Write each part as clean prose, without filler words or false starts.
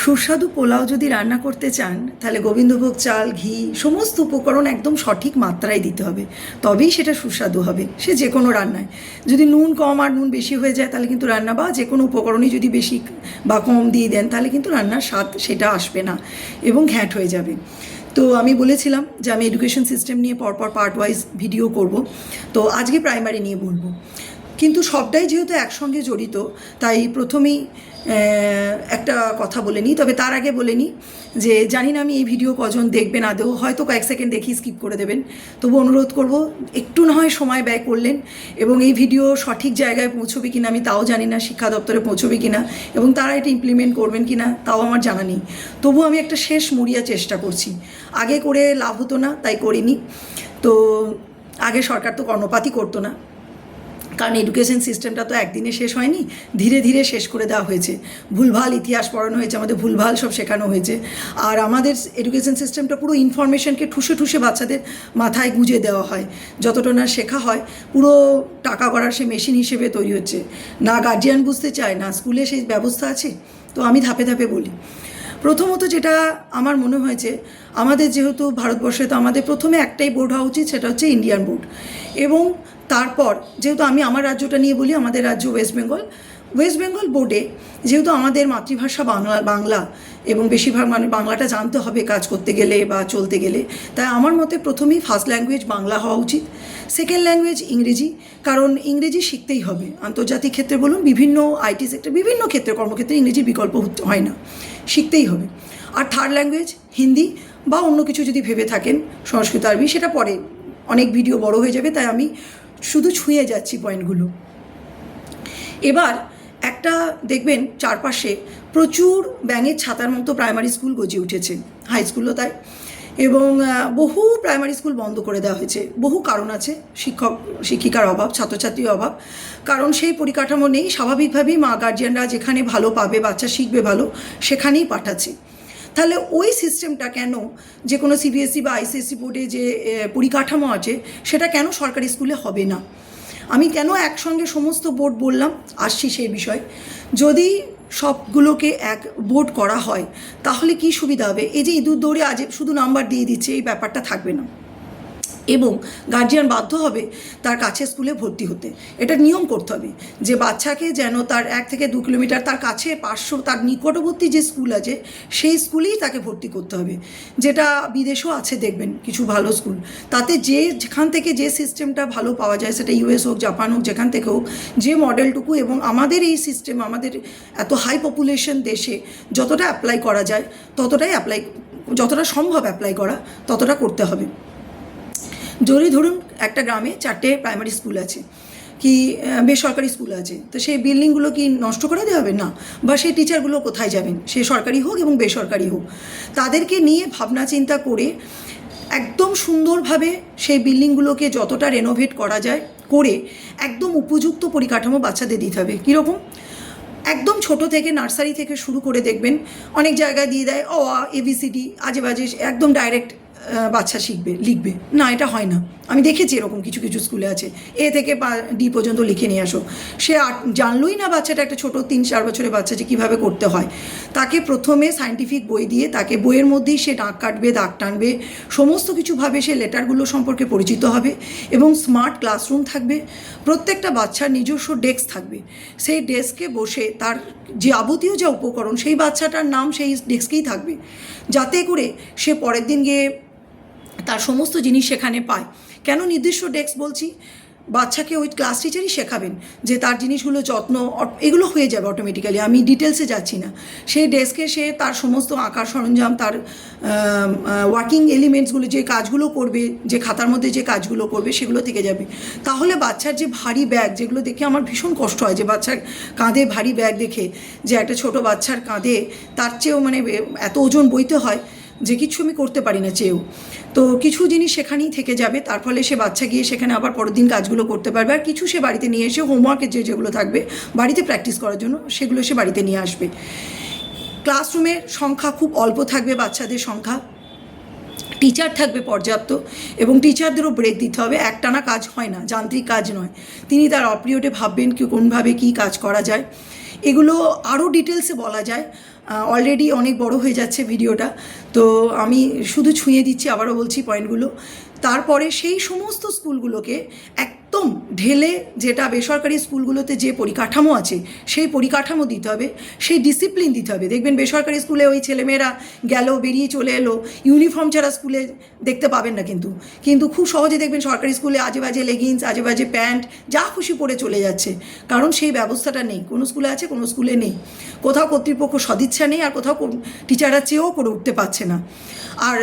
সুস্বাদু পোলাও যদি রান্না করতে চান তাহলে গোবিন্দভোগ চাল, ঘি সমস্ত উপকরণ একদম সঠিক মাত্রায় দিতে হবে, তবেই সেটা সুস্বাদু হবে। সে যে কোনো রান্নায় যদি নুন কম আর নুন বেশি হয়ে যায় তাহলে কিন্তু রান্না, বা যে কোনো উপকরণই যদি বেশি বা কম দিয়ে দেন তাহলে কিন্তু রান্নার স্বাদ সেটা আসবে না এবং ঘ্যাঁট হয়ে যাবে। তো আমি বলেছিলাম যে আমি এডুকেশন সিস্টেম নিয়ে পরপর পার্ট ওয়াইজ ভিডিও করব, তো আজকে প্রাইমারি নিয়ে বলবো। কিন্তু সবটাই যেহেতু একসঙ্গে জড়িত তাই প্রথমেই একটা কথা বলে নিই। তবে তার আগে বলে নিই যে জানি না আমি এই ভিডিও কজন দেখবেন, আদৌ হয়তো কয়েক সেকেন্ড দেখি স্কিপ করে দেবেন, তবু অনুরোধ করব একটু না হয় সময় ব্যয় করলেন। এবং এই ভিডিও সঠিক জায়গায় পৌঁছবে কিনা আমি তাও জানি না, শিক্ষা দপ্তরে পৌঁছবে কিনা এবং তারা এটা ইমপ্লিমেন্ট করবেন কিনা তাও আমার জানা নেই। তবু আমি একটা শেষ মরিয়া চেষ্টা করছি। আগে করে লাভ হতো না তাই করিনি। তো আগে সরকার তো কর্ণপাতই করতো না, কারণ এডুকেশন সিস্টেমটা তো একদিনে শেষ হয়নি, ধীরে ধীরে শেষ করে দেওয়া হয়েছে। ভুলভাল ইতিহাস পড়ানো হয়েছে, আমাদের ভুলভাল সব শেখানো হয়েছে। আর আমাদের এডুকেশন সিস্টেমটা পুরো ইনফরমেশনকে ঠুসে ঠুসে বাচ্চাদের মাথায় গুঁজে দেওয়া হয়। যতটা না শেখা হয় পুরো টাকা করার সে মেশিন হিসেবে তৈরি হচ্ছে। না গার্জিয়ান বুঝতে চায়, না স্কুলে সেই ব্যবস্থা আছে। তো আমি ধাপে ধাপে বলি। প্রথমত যেটা আমার মনে হয়েছে, আমাদের যেহেতু ভারতবর্ষে, তো আমাদের প্রথমে একটাই বোর্ড হওয়া উচিত, সেটা হচ্ছে ইন্ডিয়ান বোর্ড। এবং তারপর যেহেতু আমি আমার রাজ্যটা নিয়ে বলি, আমাদের রাজ্য ওয়েস্ট বেঙ্গল বোর্ডে যেহেতু আমাদের মাতৃভাষা বাংলা এবং বেশিরভাগ মানুষ বাংলাটা জানতে হবে কাজ করতে গেলে বা চলতে গেলে, তাই আমার মতে প্রথমেই ফার্স্ট ল্যাঙ্গুয়েজ বাংলা হওয়া উচিত, সেকেন্ড ল্যাঙ্গুয়েজ ইংরেজি, কারণ ইংরেজি শিখতেই হবে। আন্তর্জাতিক ক্ষেত্রে বলুন, বিভিন্ন আইটি সেক্টর, বিভিন্ন ক্ষেত্রে কর্মক্ষেত্রে ইংরেজির বিকল্প হয় না, শিখতেই হবে। আর থার্ড ল্যাঙ্গুয়েজ হিন্দি, বা অন্য কিছু যদি ভেবে থাকেন সংস্কৃত, আরবি, সেটা পরে, অনেক ভিডিও বড় হয়ে যাবে, তাই আমি শুধু ছুঁয়ে যাচ্ছি পয়েন্টগুলো। এবার একটা দেখবেন চারপাশে প্রচুর ব্যাঙের ছাতার মতো প্রাইমারি স্কুল গজে উঠেছে, হাই স্কুলও তাই। এবং বহু প্রাইমারি স্কুল বন্ধ করে দেওয়া হয়েছে। বহু কারণ আছে, শিক্ষক শিক্ষিকার অভাব, ছাত্রছাত্রীর অভাব, কারণ সেই পরিকাঠামো নেই। স্বাভাবিকভাবেই মা গার্জিয়ানরা যেখানে ভালো পাবে, বাচ্চা শিখবে ভালো, সেখানেই পাঠাচ্ছে। তাহলে ওই সিস্টেমটা কেন, যে কোনো সিবিএসসি বা আইসিএসসি বোর্ডে যে পরিকাঠামো আছে সেটা কেন সরকারি স্কুলে হবে না? আমি কেন একসঙ্গে সমস্ত বোর্ড বললাম, আসছি সেই বিষয়। যদি সবগুলোকে এক বোর্ড করা হয় তাহলে কি সুবিধা হবে? এই যে ইঁদুর দৌড়ে আজ শুধু নাম্বার দিয়ে দিচ্ছে, এই ব্যাপারটা থাকবে না। এবং গার্জিয়ান বাধ্য হবে তার কাছে স্কুলে ভর্তি হতে। এটা নিয়ম করতে হবে যে বাচ্চাকে যেন তার 1 থেকে 2 কিলোমিটার তার কাছে, পার্শ্ব তার নিকটবর্তী যে স্কুল আছে সেই স্কুলেই তাকে ভর্তি করতে হবে। যেটা বিদেশেও আছে দেখবেন কিছু ভালো স্কুল, তাতে যেখান থেকে যে সিস্টেমটা ভালো পাওয়া যায়, সেটা ইউএস হোক, জাপান হোক, যেখান থেকে হোক, যে মডেলটুকু, এবং আমাদের এই সিস্টেম, আমাদের এত হাই পপুলেশন দেশে যতটা অ্যাপ্লাই করা যায় ততটাই যতটা সম্ভব অ্যাপ্লাই করা ততটা করতে হবে। যদি ধরুন একটা গ্রামে 4টে প্রাইমারি স্কুল আছে, কি বেসরকারি স্কুল আছে, তো সেই বিল্ডিংগুলো কি নষ্ট করে দেওয়া হবে? না। বা সেই টিচারগুলো কোথায় যাবেন? সে সরকারি হোক এবং বেসরকারি হোক, তাদেরকে নিয়ে ভাবনা চিন্তা করে একদম সুন্দরভাবে সেই বিল্ডিংগুলোকে যতটা রেনোভেট করা যায় করে একদম উপযুক্ত পরিকাঠামো বাচ্চাদের দিতে হবে। কীরকম? একদম ছোট থেকে, নার্সারি থেকে শুরু করে দেখবেন অনেক জায়গায় দিয়ে দেয় অ আ এবিসিডি, আজে বাজে, একদম ডাইরেক্ট বাচ্চা শিখবে, লিখবে না। এটা হয় না। আমি দেখেছি এরকম কিছু কিছু স্কুলে আছে, এ থেকে ডি পর্যন্ত লিখে নিয়ে আসো। সে জানলই না বাচ্চাটা, একটা ছোটো 3-4 বছরের বাচ্চা, যে কীভাবে করতে হয়। তাকে প্রথমে সায়েন্টিফিক বই দিয়ে, তাকে বইয়ের মধ্যেই সে দাগ কাটবে, দাগ টানবে, সমস্ত কিছুভাবে সে লেটারগুলো সম্পর্কে পরিচিত হবে। এবং স্মার্ট ক্লাসরুম থাকবে, প্রত্যেকটা বাচ্চার নিজস্ব ডেস্ক থাকবে। সেই ডেস্কে বসে তার যে যাবতীয় যা উপকরণ, সেই বাচ্চাটার নাম সেই ডেস্কেই থাকবে, যাতে করে সে পরের দিন গিয়ে তার সমস্ত জিনিস সেখানে পায়। কেন নির্দিষ্ট ডেস্ক বলছি? বাচ্চাকে ওই ক্লাস টিচারই শেখাবেন যে তার জিনিসগুলো যত্ন, এগুলো হয়ে যাবে অটোমেটিক্যালি, আমি ডিটেলসে যাচ্ছি না। সেই ডেস্কে সে তার সমস্ত আঁকার সরঞ্জাম, তার ওয়ার্কিং এলিমেন্টসগুলো, যে কাজগুলো করবে, যে খাতার মধ্যে যে কাজগুলো করবে, সেগুলো থেকে যাবে। তাহলে বাচ্চার যে ভারী ব্যাগ, যেগুলো দেখে আমার ভীষণ কষ্ট হয়, যে বাচ্চার কাঁধে ভারী ব্যাগ দেখে, যে একটা ছোট বাচ্চার কাঁধে তার চেয়েও মানে এত ওজন বইতে হয় যে কিছু আমি করতে পারি না চেয়েও। তো কিছু জিনিস সেখানেই থেকে যাবে, তার ফলে সে বাচ্চা গিয়ে সেখানে আবার পরের দিন কাজগুলো করতে পারবে। আর কিছু সে বাড়িতে নিয়ে এসে হোমওয়ার্কের যেগুলো থাকবে বাড়িতে প্র্যাকটিস করার জন্য, সেগুলো সে বাড়িতে নিয়ে আসবে। ক্লাসরুমের সংখ্যা খুব অল্প থাকবে, বাচ্চাদের সংখ্যা, টিচার থাকবে পর্যাপ্ত, এবং টিচারদেরও ব্রেক দিতে হবে। একটানা কাজ হয় না, যান্ত্রিক কাজ নয়। তিনি তার অপিরিয়ডে ভাববেন কি কোনভাবে কী কাজ করা যায়। এগুলো আরও ডিটেলসে বলা যায়, অলরেডি অনেক বড় হয়ে যাচ্ছে ভিডিওটা, তো আমি শুধু ছুঁয়ে দিচ্ছি, আবারও বলছি পয়েন্টগুলো। তারপরে সেই সমস্ত স্কুলগুলোকে একদম ঢেলে, যেটা বেসরকারি স্কুলগুলোতে যে পরিকাঠামো আছে সেই পরিকাঠামো দিতে হবে, সেই ডিসিপ্লিন দিতে হবে। দেখবেন বেসরকারি স্কুলে ওই ছেলেমেয়েরা গেল, বেরিয়ে চলে এলো, ইউনিফর্ম ছাড়া স্কুলে দেখতে পাবেন না, কিন্তু খুব সহজে দেখবেন সরকারি স্কুলে আজে বাজে লেগিংস, আজে বাজে প্যান্ট, যা খুশি পরে চলে যাচ্ছে, কারণ সেই ব্যবস্থাটা নেই। কোনো স্কুলে আছে, কোনো স্কুলে নেই। কোথাও কর্তৃপক্ষ সদিচ্ছা নেই, আর কোথাও টিচাররা চেয়েও করে উঠতে পারছে না। আর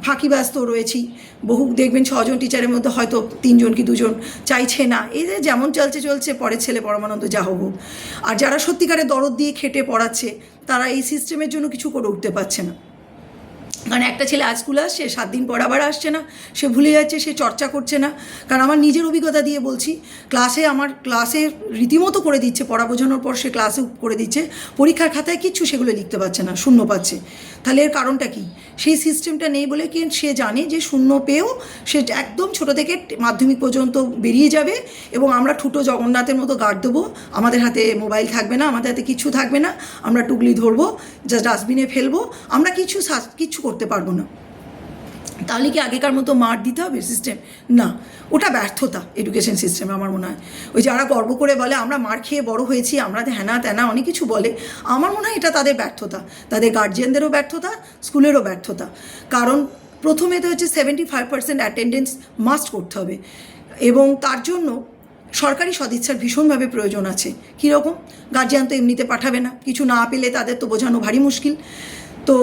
ফাঁকিবাজ তো রয়েছেই, বহু দেখবেন 6 জন টিচারের মধ্যে হয়তো 3 জন কি 2 জন চাইছে না, এই যে যেমন চলছে পরের ছেলে পরমানন্দ যা হোক। আর যারা সত্যিকারে দরদ দিয়ে খেটে পড়াচ্ছে, তারা এই সিস্টেমের জন্য কিছু করে উঠতে পারছে না। কারণ একটা ছেলে আজ স্কুলে আসছে, 7 দিন পর আবার আসছে না, সে ভুলে যাচ্ছে, সে চর্চা করছে না। কারণ আমার নিজের অভিজ্ঞতা দিয়ে বলছি, আমার ক্লাসে রীতিমতো করে দিচ্ছে, পড়া বোঝানোর পর সে ক্লাসে করে দিচ্ছে, পরীক্ষার খাতায় কিচ্ছু সেগুলো লিখতে পারছে না, শূন্য পাচ্ছে। তাহলে এর কারণটা কি? সেই সিস্টেমটা নেই বলে কি সে জানে যে শূন্য পেয়েও সে একদম ছোটো থেকে মাধ্যমিক পর্যন্ত বেরিয়ে যাবে, এবং আমরা ঠুটো জগন্নাথের মতো গার্ড দেবো, আমাদের হাতে মোবাইল থাকবে না, আমাদের হাতে কিচ্ছু থাকবে না, আমরা টুকলি ধরবো, জাস্ট ডাস্টবিনে ফেলবো, আমরা কিচ্ছু করতে পারবো না। তাহলে কি আগেকার মতো মার দিতে হবে সিস্টেম? না, ওটা ব্যর্থতা এডুকেশন সিস্টেমে আমার মনে হয়। ওই যারা গর্ব করে বলে আমরা মার খেয়ে বড় হয়েছি, আমরা হ্যানা ত্যানা অনেক কিছু বলে, আমার মনে হয় এটা তাদের ব্যর্থতা, তাদের গার্জিয়ানদেরও ব্যর্থতা, স্কুলেরও ব্যর্থতা। কারণ প্রথমে তো হচ্ছে 75% অ্যাটেন্ডেন্স মাস্ট করতে হবে, এবং তার জন্য সরকারি সদিচ্ছার ভীষণভাবে প্রয়োজন আছে। কীরকম? গার্জিয়ান তো এমনিতে পাঠাবে না, কিছু না পেলে তাদের তো বোঝানো ভারী মুশকিল। তো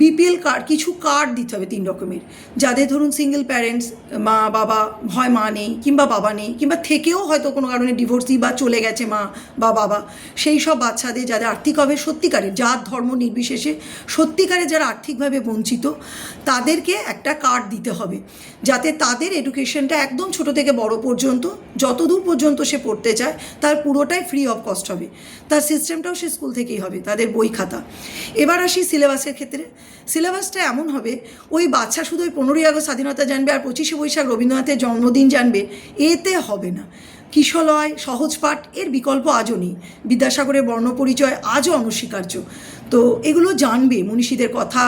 বিপিএল কার্ড, কিছু কার্ড দিতে হবে 3 রকমের, যাদের ধরুন সিঙ্গেল প্যারেন্টস, মা বাবা হয়, মা নেই কিংবা বাবা নেই, কিংবা থেকেও হয়তো কোনো কারণে ডিভোর্সি বা চলে গেছে মা বা বাবা, সেই সব বাচ্চাদের যাদের আর্থিকভাবে সত্যিকারের, জাত ধর্ম নির্বিশেষে সত্যিকারে যারা আর্থিকভাবে বঞ্চিত, তাদেরকে একটা কার্ড দিতে হবে, যাতে তাদের এডুকেশনটা একদম ছোট থেকে বড় পর্যন্ত, যতদূর পর্যন্ত সে পড়তে চায়, তার পুরোটাই ফ্রি অফ কস্ট হবে। তার সিস্টেমটাও সে স্কুল থেকেই হবে, তাদের বই খাতা। এবার আসি সিলেবাসের ক্ষেত্রে। সিলেবাসটা এমন হবে, ওই বাচ্চা শুধু ওই 15ই আগস্ট স্বাধীনতা জানবে আর 25শে বৈশাখ রবীন্দ্রনাথের জন্মদিন জানবে, এতে হবে না। কিশলয়, সহজ পাঠ এর বিকল্প আজও নেই, বিদ্যাসাগরের বর্ণপরিচয় আজও অনস্বীকার্য। তো এগুলো জানবে, মনীষীদের কথা,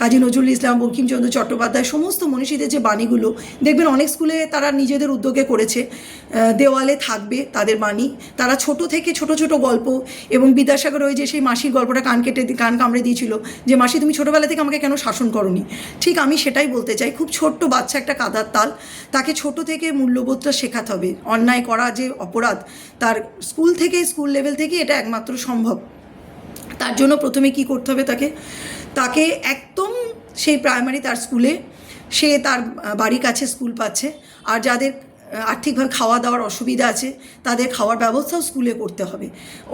কাজী নজরুল ইসলাম, বঙ্কিমচন্দ্র চট্টোপাধ্যায়, সমস্ত মনীষীদের যে বাণীগুলো, দেখবেন অনেক স্কুলে তারা নিজেদের উদ্যোগে করেছে, দেওয়ালে থাকবে তাদের বাণী। তারা ছোট থেকে ছোট ছোট গল্প, এবং বিদ্যাসাগর ওই যে সেই মাসির গল্পটা কান কামড়ে দিয়েছিল, যে মাসি তুমি ছোটোবেলা থেকে আমাকে কেন শাসন করনি, ঠিক আমি সেটাই বলতে চাই। খুব ছোট্ট বাচ্চা, একটা কাদার তাল, তাকে ছোট থেকে মূল্যবোধটা শেখাতে হবে। অন্যায় করা যে অপরাধ, তার স্কুল লেভেল থেকে এটা একমাত্র সম্ভব। তার জন্য প্রথমে কি করতে হবে, তাকে একদম সেই প্রাইমারি তার স্কুলে, সে তার বাড়ির কাছে স্কুল পাচ্ছে, আর যাদের আর্থিকভাবে খাওয়া দাওয়ার অসুবিধা আছে, তাদের খাওয়ার ব্যবস্থাও স্কুলে করতে হবে।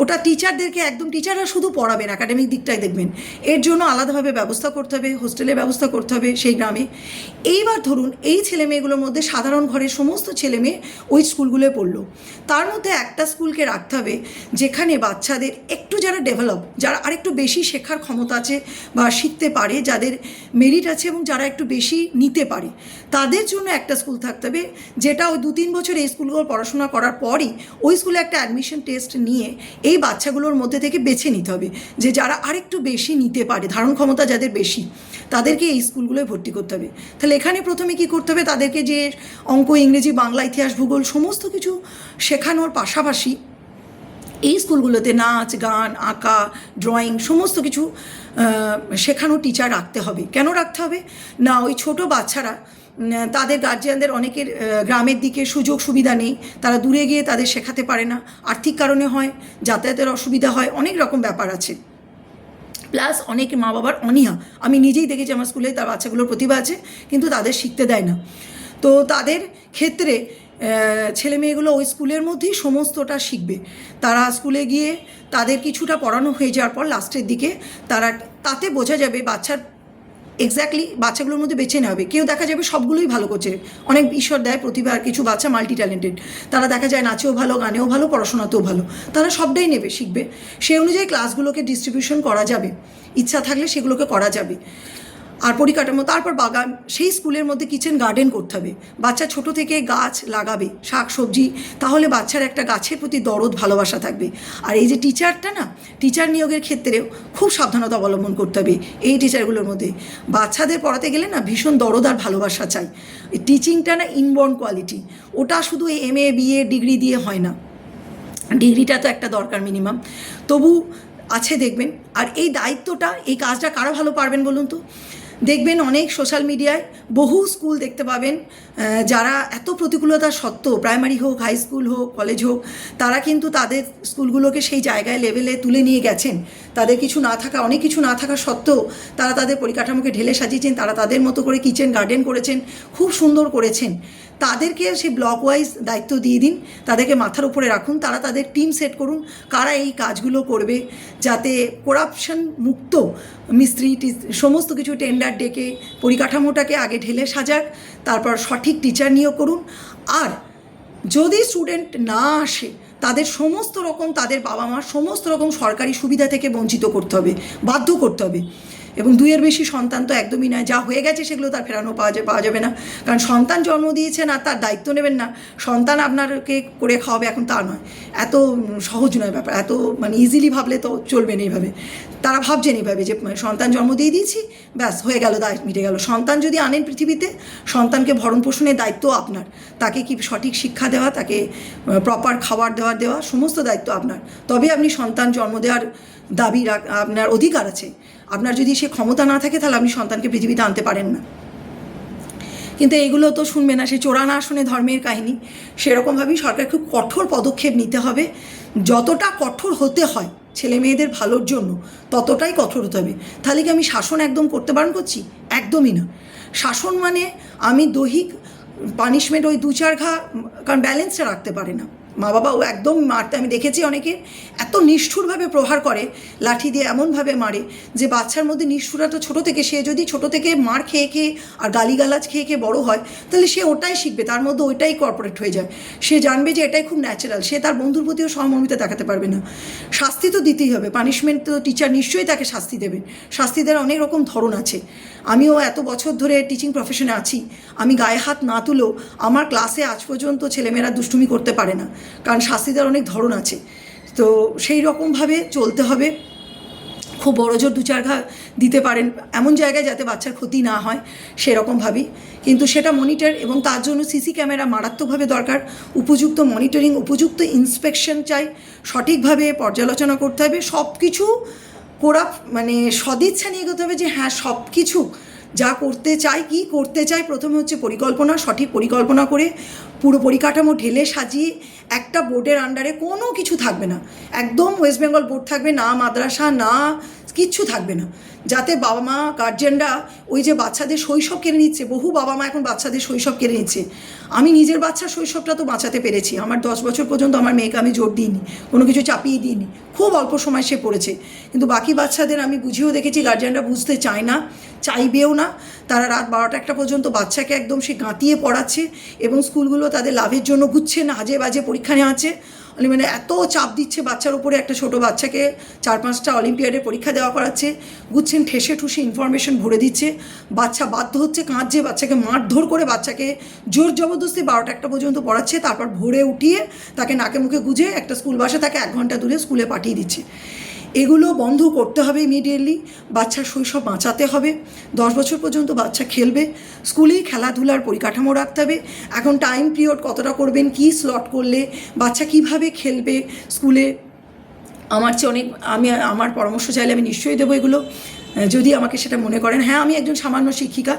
ওটা টিচারদেরকে একদম, টিচাররা শুধু পড়াবেন, একাডেমিক দিকটাই দেখবেন, এর জন্য আলাদাভাবে ব্যবস্থা করতে হবে, হোস্টেলের ব্যবস্থা করতে হবে সেই গ্রামে। এইবার ধরুন এই ছেলেমেয়েগুলোর মধ্যে সাধারণ ঘরের সমস্ত ছেলেমেয়ে ওই স্কুলগুলোয় পড়লো, তার মধ্যে একটা স্কুলকে রাখতে হবে যেখানে বাচ্চাদের একটু যারা ডেভেলপ, যারা আরেকটু বেশি শেখার ক্ষমতা আছে বা শিখতে পারে, যাদের মেরিট আছে এবং যারা একটু বেশি নিতে পারে, তাদের জন্য একটা স্কুল থাকতে হবে, যেটা ওই 2-3 বছর এই স্কুলগুলো পড়াশোনা করার পরই ওই স্কুলে একটা অ্যাডমিশন টেস্ট নিয়ে এই বাচ্চাগুলোর মধ্যে থেকে বেছে নিতে হবে, যে যারা আরেকটু বেশি নিতে পারে, ধারণ ক্ষমতা যাদের বেশি, তাদেরকে এই স্কুলগুলোয় ভর্তি করতে হবে। তাহলে এখানে প্রথমে কি করতে হবে, তাদেরকে যে অঙ্ক, ইংরেজি, বাংলা, ইতিহাস, ভূগোল সমস্ত কিছু শেখানোর পাশাপাশি এই স্কুলগুলোতে নাচ, গান, আঁকা, ড্রয়িং সমস্ত কিছু শেখানো টিচার রাখতে হবে। কেন রাখতে হবে না, ওই ছোট বাচ্চারা, তাদের গার্জিয়ানদের অনেকের গ্রামের দিকে সুযোগ সুবিধা নেই, তারা দূরে গিয়ে তাদের শেখাতে পারে না, আর্থিক কারণে হয়, যাতায়াতের অসুবিধা হয়, অনেক রকম ব্যাপার আছে। প্লাস অনেক মা বাবার অনীহা, আমি নিজেই দেখেছি আমার স্কুলে তার বাচ্চাগুলোর প্রতিভা আছে কিন্তু তাদের শিখতে দেয় না। তো তাদের ক্ষেত্রে ছেলে মেয়েগুলো ওই স্কুলের মধ্যেই সমস্তটা শিখবে। তারা স্কুলে গিয়ে তাদের কিছুটা পড়ানো হয়ে যাওয়ার পর লাস্টের দিকে তাতে বোঝা যাবে এক্স্যাক্টলি বাচ্চাগুলোর মধ্যে বেছে নেওয়া হবে। কেউ দেখা যাবে সবগুলোই ভালো করছে, অনেক ঈশ্বর দেয় প্রতিভা, আর কিছু বাচ্চা মাল্টি ট্যালেন্টেড, তারা দেখা যায় নাচেও ভালো, গানেও ভালো, পড়াশোনাতেও ভালো, তারা সবটাই নেবে, শিখবে। সেই অনুযায়ী ক্লাসগুলোকে ডিস্ট্রিবিউশন করা যাবে, ইচ্ছা থাকলে সেগুলোকে করা যাবে। আর পরিকাঠামো, তারপর বাগান, সেই স্কুলের মধ্যে কিচেন গার্ডেন করতে হবে। বাচ্চা ছোট থেকে গাছ লাগাবে, শাক সবজি, তাহলে বাচ্চার একটা গাছের প্রতি দরদ ভালোবাসা থাকবে। আর এই যে টিচারটা না, টিচার নিয়োগের ক্ষেত্রেও খুব সাবধানতা অবলম্বন করতে হবে। এই টিচারগুলোর মধ্যে বাচ্চাদের পড়াতে গেলে না ভীষণ দরদ আর ভালোবাসা চাই। টিচিংটা না ইনবর্ন কোয়ালিটি, ওটা শুধু MA BA ডিগ্রি দিয়ে হয় না, ডিগ্রিটা তো একটা দরকার মিনিমাম, তবু আছে দেখবেন। আর এই দায়িত্বটা, এই কাজটা কারা ভালো পারবেন বলুন তো? দেখবেন অনেক সোশ্যাল মিডিয়ায় বহু স্কুল দেখতে পাবেন যারা এত প্রতিকূলতা সত্ত্বেও, প্রাইমারি হোক, হাই স্কুল হোক, কলেজ হোক, তারা কিন্তু তাদের স্কুলগুলোকে সেই জায়গায় লেভেলে তুলে নিয়ে গেছেন। তাদের কিছু না থাকা, অনেক কিছু না থাকা সত্ত্বেও তারা তাদের পরিকাঠামোকে ঢেলে সাজিয়েছেন, তারা তাদের মতো করে কিচেন গার্ডেন করেছেন, খুব সুন্দর করেছেন। তাদেরকে সেই ব্লক ওয়াইজ দায়িত্ব দিয়ে দিন, তাদেরকে মাথার উপরে রাখুন, তারা তাদের টিম সেট করুন কারা এই কাজগুলো করবে, যাতে করাপশন মুক্ত মিস্ত্রি সমস্ত কিছু টেন্ডার ডেকে পরিকাঠামোটাকে আগে ঢেলে সাজাক, তারপর সঠিক টিচার নিয়োগ করুন। আর যদি স্টুডেন্ট না আসে, তাদের সমস্ত রকম, তাদের বাবা মার সমস্ত রকম সরকারি সুবিধা থেকে বঞ্চিত করতে হবে, বাধ্য করতে হবে। এবং 2-এর বেশি সন্তান তো একদমই নয়, যা হয়ে গেছে সেগুলো তার ফেরানো পাওয়া যাবে না। কারণ সন্তান জন্ম দিয়েছেন আর তার দায়িত্ব নেবেন না, সন্তান আপনাকে করে খাওয়াবে, এখন তা নয়। এত সহজ নয় ব্যাপার, এত মানে ইজিলি ভাবলে তো চলবে না এইভাবে। তারা ভাবছেন এইভাবে যে সন্তান জন্ম দিয়ে দিয়েছি, ব্যাস হয়ে গেল, দায় মিটে গেল। সন্তান যদি আনেন পৃথিবীতে, সন্তানকে ভরণ পোষণের দায়িত্ব আপনার, তাকে কি সঠিক শিক্ষা দেওয়া, তাকে প্রপার খাবার দেওয়া সমস্ত দায়িত্ব আপনার। তবে আপনি সন্তান জন্ম দেওয়ার দাবি আপনার অধিকার আছে। আপনার যদি সে ক্ষমতা না থাকে, তাহলে আপনি সন্তানকে পৃথিবীতে আনতে পারেন না। কিন্তু এগুলো তো শুনবে না, সে চোরা না শুনে ধর্মের কাহিনী। সেরকমভাবেই সরকার খুব কঠোর পদক্ষেপ নিতে হবে। যতটা কঠোর হতে হয় ছেলে মেয়েদের ভালোর জন্য, ততটাই কঠোর হতে হবে। তাহলে কি আমি শাসন একদম করতে বারণ করছি? একদমই না। শাসন মানে আমি দৈহিক পানিশমেন্ট, ওই 2-4 ঘা, কারণ ব্যালেন্সটা রাখতে পারে না মা বাবা, ও একদম মারতে, আমি দেখেছি অনেকে এত নিষ্ঠুরভাবে প্রহার করে, লাঠি দিয়ে এমনভাবে মারে যে বাচ্চার মধ্যে নিষ্ঠুরতা ছোটো থেকে, সে যদি ছোটো থেকে মার খেয়ে খেয়ে আর গালিগালাজ খেয়ে খেয়ে বড়ো হয়, তাহলে সে ওটাই শিখবে, তার মধ্যে ওইটাই কর্পোরেট হয়ে যায়। সে জানবে যে এটাই খুব ন্যাচারাল, সে তার বন্ধুর প্রতিও সহমর্মিতা দেখাতে পারবে না। শাস্তি তো দিতেই হবে, পানিশমেন্ট তো টিচার নিশ্চয়ই তাকে শাস্তি দেবেন। শাস্তি দেওয়ার অনেক রকম ধরন আছে। আমিও এত বছর ধরে টিচিং প্রফেশনে আছি, আমি গায়ে হাত না তুলেও আমার ক্লাসে আজ পর্যন্ত ছেলেমেয়েরা দুষ্টুমি করতে পারে না, কারণ শাস্তি দেওয়ার অনেক ধরন আছে। তো সেই রকমভাবে চলতে হবে। খুব বড় জোর 2-4 ঘা দিতে পারেন এমন জায়গায় যাতে বাচ্চার ক্ষতি না হয়, সেরকমভাবেই। কিন্তু সেটা মনিটর, এবং তার জন্য সিসি ক্যামেরা মারাত্মকভাবে দরকার, উপযুক্ত মনিটরিং, উপযুক্ত ইন্সপেকশন চাই, সঠিকভাবে পর্যালোচনা করতে হবে। সব কিছু মানে সদিচ্ছা নিয়ে করতে হবে যে হ্যাঁ সব কিছু যা করতে চাই, কি করতে চাই, প্রথমে হচ্ছে পরিকল্পনা, সঠিক পরিকল্পনা করে পুরো পরিকাঠামো ঢেলে সাজিয়ে একটা বোর্ডের আন্ডারে কোনো কিছু থাকবে না, একদম ওয়েস্ট বেঙ্গল বোর্ড থাকবে না, মাদ্রাসা না, কিচ্ছু থাকবে না, যাতে বাবা মা গার্জেনরা ওই যে বাচ্চাদের শৈশব কেড়ে নিচ্ছে, বহু বাবা মা এখন বাচ্চাদের শৈশব কেড়ে নিচ্ছে। আমি নিজের বাচ্চার শৈশবটা তো বাঁচাতে পেরেছি, আমার 10 বছর পর্যন্ত আমার মেয়েকে আমি জোর দিইনি, কোনো কিছু চাপিয়ে দিইনি, খুব অল্প সময় সে পড়েছে। কিন্তু বাকি বাচ্চাদের আমি বুঝিয়েও দেখেছি, গার্জেনরা বুঝতে চায় না, চাইবেও না। তারা রাত 12টা-1টা পর্যন্ত বাচ্চাকে একদম সে গাঁতিয়ে পড়াচ্ছে, এবং স্কুলগুলো তাদের লাভের জন্য গুচ্ছে না, আজে বাজে পরীক্ষা নেওয়াচ্ছে, মানে এত চাপ দিচ্ছে বাচ্চার উপরে। একটা ছোটো বাচ্চাকে 4-5টা অলিম্পিয়াডের পরীক্ষা দেওয়া করাচ্ছে, গুচ্ছেন ঠেসে ঠুসে ইনফরমেশন ভরে দিচ্ছে, বাচ্চা বাধ্য হচ্ছে, কাঁদছে, বাচ্চাকে মারধর করে বাচ্চাকে জোর জবরদস্তি 12টা-1টা পর্যন্ত পড়াচ্ছে, তারপর ভোরে উঠিয়ে তাকে নাকে মুখে গুঁজে একটা স্কুল বাসে তাকে 1 ঘন্টা দূরে স্কুলে পাঠিয়ে দিচ্ছে। এগুলো বন্ধ করতে হবে ইমিডিয়েটলি। বাচ্চার শৈশব বাঁচাতে হবে। 10 বছর পর্যন্ত বাচ্চা খেলবে, স্কুলেই খেলাধুলার পরিকাঠামো রাখতে হবে। এখন টাইম পিরিয়ড কতটা করবেন, কি স্লট করলে বাচ্চা কিভাবে খেলবে স্কুলে, আমার চেয়ে অনেক, আমি আমার পরামর্শ চাইলে আমি নিশ্চয়ই দেবো এগুলো, যদি আমাকে সেটা মনে করেন। হ্যাঁ, আমি একজন সামান্য শিক্ষিকা,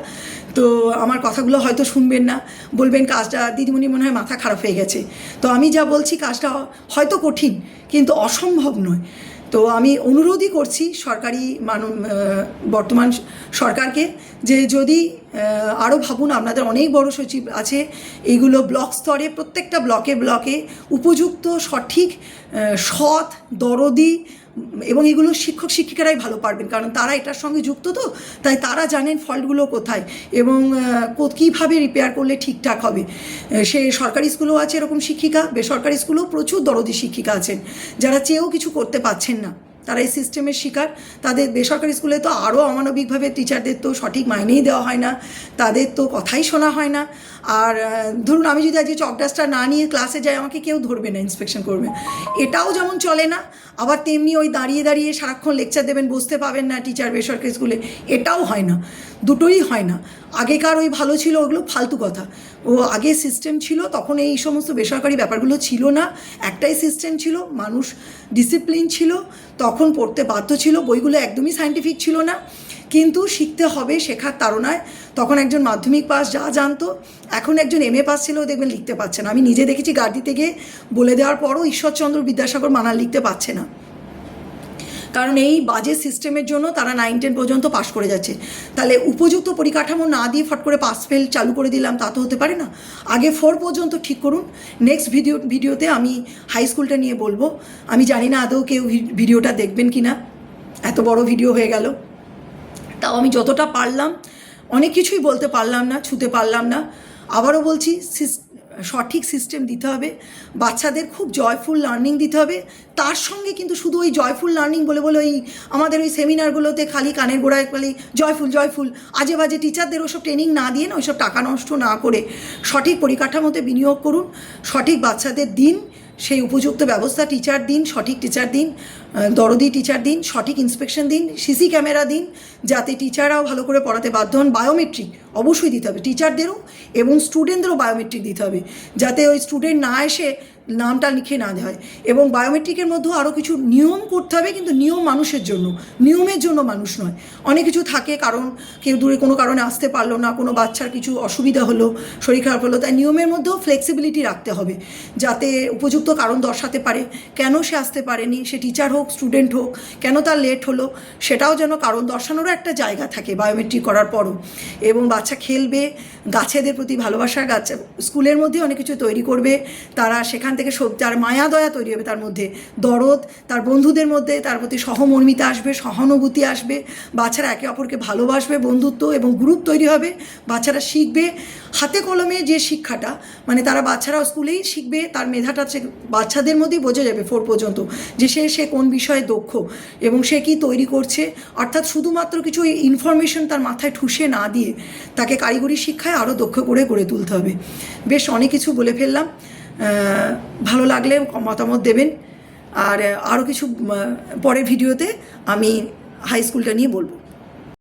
তো আমার কথাগুলো হয়তো শুনবেন না, বলবেন কাজটা দিদিমণি মনে হয় মাথা খারাপ হয়ে গেছে। তো আমি যা বলছি কাজটা হয়তো কঠিন, কিন্তু অসম্ভব নয়। তো আমি অনুরোধই করছি সরকারি বর্তমান সরকারকে, যে যদি আরও ভাবুন, আপনাদের অনেক বড় সচিব আছে, এইগুলো ব্লক স্তরে প্রত্যেকটা ব্লকে উপযুক্ত, সঠিক, সৎ, দরদি, এবং এগুলো শিক্ষক শিক্ষিকারাই ভালো পারবেন, কারণ তারা এটার সঙ্গে যুক্ত, তো তাই তারা জানেন ফল্টগুলো কোথায় এবং কীভাবে রিপেয়ার করলে ঠিকঠাক হবে। সে সরকারি স্কুলেও আছে এরকম শিক্ষিকা, বেসরকারি স্কুলেও প্রচুর দরদি শিক্ষিকা আছেন যারা চেয়েও কিছু করতে পারছেন না। তারা এই সিস্টেমের শিকার। তাদের বেসরকারি স্কুলে তো আরও অমানবিকভাবে টিচারদের তো সঠিক মাইনেই দেওয়া হয় না, তাদের তো কথাই শোনা হয় না। আর ধরুন আমি যদি আজকে চক ডাস্টার না নিয়ে ক্লাসে যাই, আমাকে কেউ ধরবে না, ইন্সপেকশন করবে, এটাও যেমন চলে না, আবার তেমনি ওই দাঁড়িয়ে দাঁড়িয়ে সারাক্ষণ লেকচার দেবেন, বসতে পাবেন না টিচার বেসরকারি স্কুলে, এটাও হয় না, দুটোই হয় না। আগেকার ওই ভালো ছিল, ওগুলো ফালতু কথা। ও আগে সিস্টেম ছিল, তখন এই সমস্ত বেসরকারি ব্যাপারগুলো ছিল না, একটাই সিস্টেম ছিল, মানুষ ডিসিপ্লিন ছিল, তখন পড়তে বাধ্য ছিল, বইগুলো একদমই সায়েন্টিফিক ছিল না, কিন্তু শিখতে হবে, শেখার তাড়নায় তখন একজন মাধ্যমিক পাস যা জানতো, এখন একজন MA পাস ছিল দেখবেন লিখতে পারছে না। আমি নিজে দেখেছি গার্ড দিতে গিয়ে বলে দেওয়ার পরও ঈশ্বরচন্দ্র বিদ্যাসাগর মানার লিখতে পারছে না, কারণ এই বাজে সিস্টেমের জন্য তারা 9-10 পর্যন্ত পাস করে যাচ্ছে। তাহলে উপযুক্ত পরিকাঠামো না দিয়ে ফট করে পাস ফেল চালু করে দিলাম, তা তো হতে পারে না। আগে 4 পর্যন্ত ঠিক করুন। নেক্সট ভিডিওতে আমি হাই স্কুলটা নিয়ে বলবো। আমি জানি না আদৌ কেউ ভিডিওটা দেখবেন কি না, এত বড় ভিডিও হয়ে গেল। তাও আমি যতটা পারলাম, অনেক কিছুই বলতে পারলাম না, ছুতে পারলাম না। আবারও বলছি, সঠিক সিস্টেম দিতে হবে, বাচ্চাদের খুব জয়ফুল লার্নিং দিতে হবে। তার সঙ্গে কিন্তু শুধু ওই জয়ফুল লার্নিং বলে বলে ওই আমাদের ওই সেমিনারগুলোতে খালি কানের গোড়ায় খালি জয়ফুল আজে বাজে টিচারদের ওসব ট্রেনিং না দিয়ে না, ওইসব টাকা নষ্ট না করে সঠিক পরিকাঠামোতে বিনিয়োগ করুন, সঠিক বাচ্চাদের দিন, সেই উপযুক্ত ব্যবস্থা টিচার দিন, সঠিক টিচার দিন, দরদি টিচার দিন, সঠিক ইন্সপেকশন দিন, CC ক্যামেরা দিন, যাতে টিচাররাও ভালো করে পড়াতে বাধ্য হন। বায়োমেট্রিক অবশ্যই দিতে হবে টিচারদেরও, এবং স্টুডেন্টদেরও বায়োমেট্রিক দিতে হবে, যাতে ওই স্টুডেন্ট না এসে নামটা লিখে না হয়। এবং বায়োমেট্রিকের মধ্যেও আরও কিছু নিয়ম করতে হবে, কিন্তু নিয়ম মানুষের জন্য, নিয়মের জন্য মানুষ নয়। অনেক কিছু থাকে, কারণ কেউ দূরে কোনো কারণে আসতে পারলো না, কোনো বাচ্চার কিছু অসুবিধা হলো, শরীর খারাপ হলো, তাই নিয়মের মধ্যেও ফ্লেক্সিবিলিটি রাখতে হবে, যাতে উপযুক্ত কারণ দর্শাতে পারে, কেন সে আসতে পারেনি, সে টিচার হোক স্টুডেন্ট হোক, কেন তার লেট হলো, সেটাও যেন কারণ দর্শানোরও একটা জায়গা থাকে বায়োমেট্রিক করার পরও। এবং বাচ্চা খেলবে, গাছেদের প্রতি ভালোবাসা, গাছ স্কুলের মধ্যে অনেক কিছু তৈরি করবে, তারা সেখান থেকে তার মায়া দয়া তৈরি হবে, তার মধ্যে দরদ, তার বন্ধুদের মধ্যে তার প্রতি সহমর্মিতা আসবে, সহানুভূতি আসবে, বাচ্চারা একে অপরকে ভালোবাসবে, বন্ধুত্ব এবং গ্রুপ তৈরি হবে, বাচ্চারা শিখবে হাতে কলমে যে শিক্ষাটা, মানে তারা বাচ্চারা স্কুলেই শিখবে, তার মেধাটা বাচ্চাদের মধ্যেই বোঝা যাবে 4 পর্যন্ত, যে সে কোন বিষয়ে দক্ষ এবং সে কি তৈরি করছে। অর্থাৎ শুধুমাত্র কিছু ইনফরমেশন তার মাথায় ঠুসে না দিয়ে তাকে কারিগরি শিক্ষায় আরও দক্ষ করে গড়ে তুলতে হবে। বেশ অনেক কিছু বলে ফেললাম, ভালো লাগলে মতামত দেবেন। আর আরও কিছু পরের ভিডিওতে আমি হাই স্কুলটা নিয়ে বলবো।